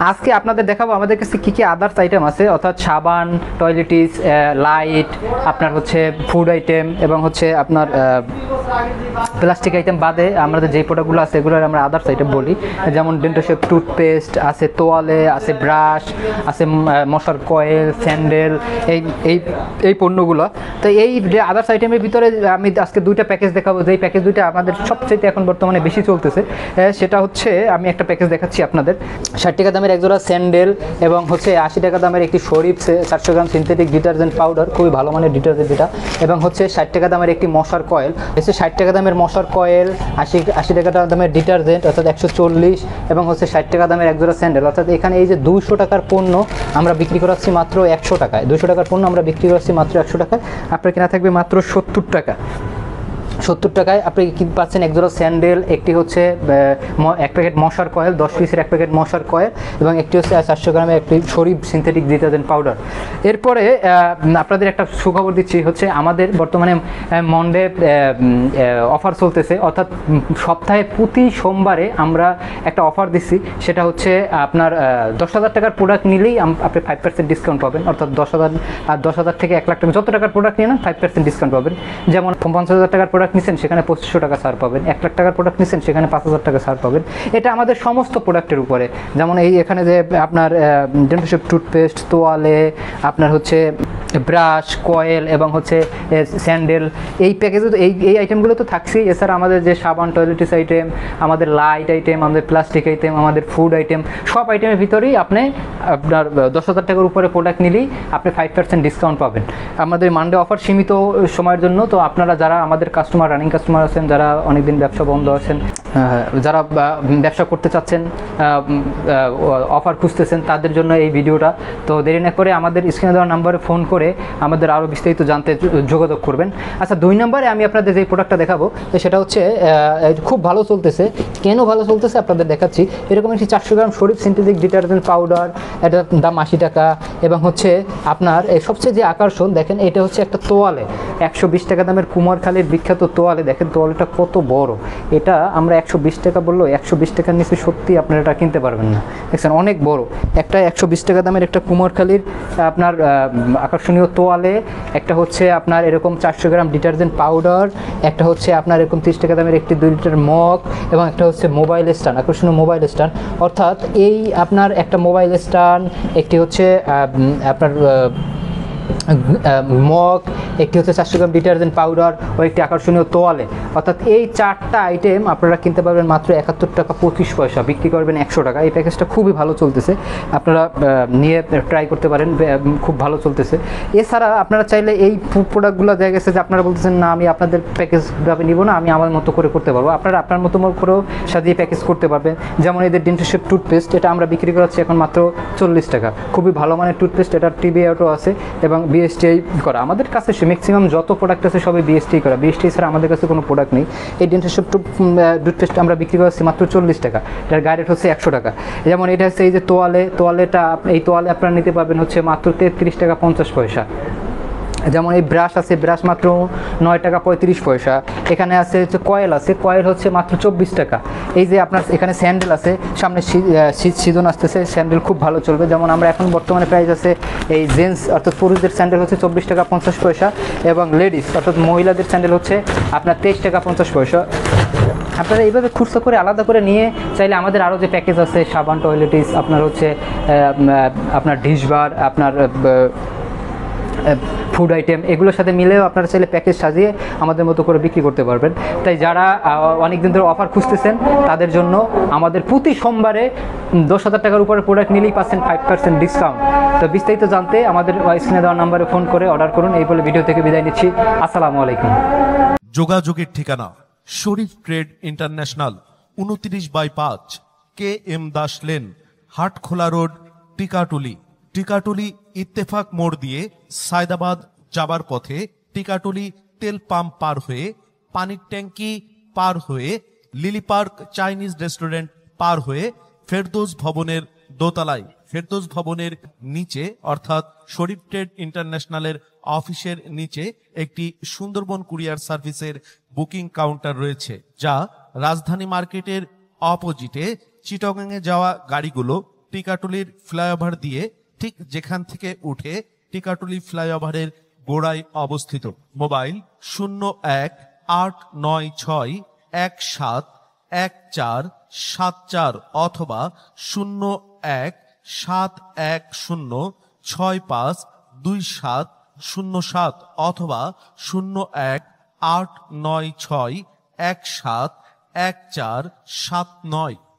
আজকে আপনাদের দেখাবো আমাদের কাছে কী কী আদার্স আইটেম আছে, অর্থাৎ সাবান, টয়লেটিস, লাইট, আপনার হচ্ছে ফুড আইটেম এবং হচ্ছে আপনার প্লাস্টিক আইটেম বাদে আমাদের যেই প্রোডাক্টগুলো আছে এগুলোর আমরা আদার্স আইটেম বলি। যেমন ডেন্টাশেপ টুথপেস্ট আছে, তোয়ালে আছে, ব্রাশ আছে, মশার কয়েল, স্যান্ডেল, এই এই এই পণ্যগুলো। তো এই যে আদার্স আইটেমের ভিতরে আমি আজকে দুইটা প্যাকেজ দেখাবো, যেই প্যাকেজ দুইটা আমাদের সবচেয়ে এখন বর্তমানে বেশি চলতেছে। সেটা হচ্ছে আমি একটা প্যাকেজ দেখাচ্ছি আপনাদের। 60 টাকা দামের একজোড়া স্যান্ডেল এবং হচ্ছে 80 টাকা দামের একটি শরীফ 400 গ্রাম সিনথেটিক ডিটারজেন্ট পাউডার, খুবই ভালো মানের ডিটারজেন্ট এটা। এবং হচ্ছে 60 টাকা দামের একটি মশার কয়েল, এসে 60 টাকা দামের মশার কয়েল, 80 টাকা দামের ডিটারজেন্ট অর্থাৎ 140, এবং হচ্ছে 60 টাকা দামের একজোড়া স্যান্ডেল। অর্থাৎ এখানে এই যে 200 টাকার পণ্য আমরা বিক্রি করাচ্ছি মাত্র 100 টাকায়। 200 টাকার পণ্য আমরা বিক্রি করাচ্ছি মাত্র 100 টাকায়। আপনার কেনা থাকবে মাত্র 70 টাকা। 70 টাকায় আপনি কি পাচ্ছেন? একজোড়া স্যান্ডেল, একটি হচ্ছে এক প্যাকেট মশার কয়েল, 10 পিসের এক প্যাকেট মশার কয়েল, এবং একটি হচ্ছে 400 গ্রামের একটি শরীফ সিনথেটিক ডিটারজেন্ট পাউডার। এরপরে আপনাদের একটা সুখবর দিচ্ছি, হচ্ছে আমাদের বর্তমানে মন্ডে অফার চলতেছে, অর্থাৎ সপ্তাহে প্রতি সোমবারে আমরা একটা অফার দিচ্ছি। সেটা হচ্ছে আপনার 10,000 টাকার প্রোডাক্ট নিলেই আপনি 5% ডিসকাউন্ট পাবেন। অর্থাৎ 10,000 আর 10,000 থেকে 1 লাখ টাকা যত টাকার প্রোডাক্ট নিয়ে নেন 5% ডিসকাউন্ট পাবেন। যেমন 50,000 টাকার প্রোডাক্ট নিচ্ছেন সেখানে 2500 টাকা ছাড় পাবেন, 1 লাখ টাকার প্রোডাক্ট নিচ্ছেন সেখানে 5,000 টাকা ছাড় পাবেন। এটা আমাদের সমস্ত প্রোডাক্টের উপরে। যেমন এই এখানে যে আপনার ডেন্টাশেপ টুথপেস্ট, তোয়ালে, আপনার হচ্ছে ব্রাশ, কয়েল এবং হচ্ছে স্যান্ডেল, এই প্যাকেজে তো এই আইটেমগুলো তো থাকছেই। এছাড়া আমাদের যে সাবান, টয়লেটিস আইটেম, আমাদের লাইট আইটেম, আমাদের প্লাস্টিক আইটেম, আমাদের ফুড আইটেম, সব আইটেমের ভিতরেই আপনার 10,000 টাকার উপরে প্রোডাক্ট নিলেই আপনি 5% ডিসকাউন্ট পাবেন। আমাদের মানডে অফার সীমিত সময়ের জন্য। তো আপনারা যারা আমাদের কাস্টমার, রানিং কাস্টমার আছেন, যারা অনেকদিন ব্যবসা বন্ধ আছেন, যারা ব্যবসা করতে চাচ্ছেন, অফার খুঁজতেছেন, তাদের জন্য এই ভিডিওটা। তো দেরি না করে আমাদের স্ক্রিনে দেওয়া নাম্বারে ফোন করে আমাদের আরও বিস্তারিত জানতে যোগাযোগ করবেন। আচ্ছা, 2 নম্বরে আমি আপনাদের যে প্রোডাক্টটা দেখাবো সেটা হচ্ছে খুব ভালো চলতেছে। কেন ভালো চলতেছে আপনাদের দেখাচ্ছি। এরকম একটি 400 গ্রাম শরীফ সিনথেটিক ডিটারজেন্ট পাউডার, এটার দাম 80 টাকা। এবং হচ্ছে আপনার সবচেয়ে যে আকর্ষণ দেখেন, এটা হচ্ছে একটা তোয়ালে, 120 টাকা দামের কুমারখালীর বিখ্যাত তোয়ালে। দেখেন তোয়ালেটা কত বড়। এটা আমরা 120 টাকা বললো, 120 টাকার নিচে সত্যি আপনারা এটা কিনতে পারবেন না। দেখছেন অনেক বড় একটা 120 টাকা দামের একটা কুমারখালীর আপনার আকর্ষণীয় তোয়ালে, একটা হচ্ছে আপনার এরকম 400 গ্রাম ডিটারজেন্ট পাউডার, একটা হচ্ছে আপনার এরকম 30 টাকা দামের একটি 2 লিটার মগ, এবং একটা হচ্ছে মোবাইল স্ট্যান্ড, আকর্ষণীয় মোবাইল স্ট্যান্ড। অর্থাৎ এই আপনার একটা মোবাইল স্ট্যান্ড, একটি হচ্ছে আপনার মগ, একটি হচ্ছে 400 গ্রাম ডিটারজেন্ট পাউডার ও একটি আকর্ষণীয় তোয়ালে। অর্থাৎ এই 4টা আইটেম আপনারা কিনতে পারবেন মাত্র 71 টাকা 25 পয়সা, বিক্রি করবেন 100 টাকা। এই প্যাকেজটা খুবই ভালো চলতেছে, আপনারা নিয়ে ট্রাই করতে পারেন, খুব ভালো চলতেছে। এছাড়া আপনারা চাইলে এই প্রোডাক্টগুলো দেখা গেছে যে আপনারা বলতেছেন না আমি আপনাদের প্যাকেজভাবে নিব না, আমি আমার মতো করে করতে পারবো। আপনারা আপনার মতো করেও সাজিয়ে প্যাকেজ করতে পারবেন। যেমন এদের ডেন্টাশেপ টুথপেস্ট, এটা আমরা বিক্রি করাচ্ছি এখন মাত্র 40 টাকা। খুবই ভালো মানের টুথপেস্ট, এটা টিবি অটো আছে এবং বিএসটিআই করা। আমাদের কাছে ম্যাক্সিমাম যত প্রোডাক্ট আছে সবই বিএসটিআই করা। বিএসটিআই ছাড়া আমাদের কাছে কোনো প্রোডাক্ট নেই। এই ডেন্টাশেপ টুথপেস্ট আমরা বিক্রি করছি মাত্র 40 টাকা, এটার গাইড হচ্ছে 100 টাকা। যেমন এটা হচ্ছে এই যে তোয়ালেটা, এই তোয়ালে আপনারা নিতে পারবেন হচ্ছে মাত্র 33 টাকা 50 পয়সা। যেমন এই ব্রাশ আছে, ব্রাশ মাত্র 9 টাকা 35 পয়সা। এখানে আছে হচ্ছে কয়েল আছে, কয়েল হচ্ছে মাত্র 24 টাকা। এই যে আপনার এখানে স্যান্ডেল আছে, সামনে শীত সিজন আসতেছে, স্যান্ডেল খুব ভালো চলবে। যেমন আমরা এখন বর্তমানে প্রাইস আছে এই জেন্টস অর্থাৎ পুরুষদের স্যান্ডেল হচ্ছে 24 টাকা 50 পয়সা, এবং লেডিস অর্থাৎ মহিলাদের স্যান্ডেল হচ্ছে আপনার 23 টাকা 50 পয়সা। আপনারা এইভাবে খুচরো করে আলাদা করে নিয়ে চাইলে আমাদের আরও যে প্যাকেজ আছে, সাবান, টয়লেটিস, আপনার হচ্ছে আপনার ডিশবার, আপনার ফুড আইটেম, এগুলোর সাথে মিলেও আপনারা চাইলে প্যাকেজ সাজিয়ে আমাদের মতো করে বিক্রি করতে পারবেন। তাই যারা অনেকদিন ধরে অফার খুঁজতেছেন তাদের জন্য আমাদের প্রতি সোমবারে 10,000 টাকার উপরে প্রোডাক্ট নিলেই পাচ্ছেন 5% ডিসকাউন্ট। তো বিস্তারিত জানতে আমাদের স্ক্রিনে দেওয়া নাম্বারে ফোন করে অর্ডার করুন। এই বলে ভিডিও থেকে বিদায় নিচ্ছি। আসসালামু আলাইকুম। যোগাযোগের ঠিকানা Sharif trade international, 29/5 KM Das lane, Hatkhola road, Tikatuli. Tikatuli Ittefaq মোড় দিয়ে সায়দাবাদ যাবার পথে, টিকাটুলি তেল পাম্প পার হয়ে, পানির ট্যাঙ্কি পার হয়ে, লিলি পার্ক চাইনিজ রেস্টুরেন্ট পার হয়ে ফেরদৌস ভবনের দোতলায়, ফেরদৌস ভবনের নিচে অর্থাৎ শরীফ ট্রেড ইন্টারন্যাশনালের অফিসের নিচে একটি সুন্দরবন কুরিয়ার সার্ভিসের বুকিং কাউন্টার রয়েছে, যা রাজধানী মার্কেটের অপোজিটে চিটাগাংয়ে যাওয়া গাড়িগুলো টিকাটুলির ফ্লাইওভার দিয়ে ঠিক যেখান থেকে উঠে টিকাটুলি ফ্লাইওভারের গোড়ায় অবস্থিত। মোবাইল 0189171474 অথবা 017110652707 অথবা 018961714149।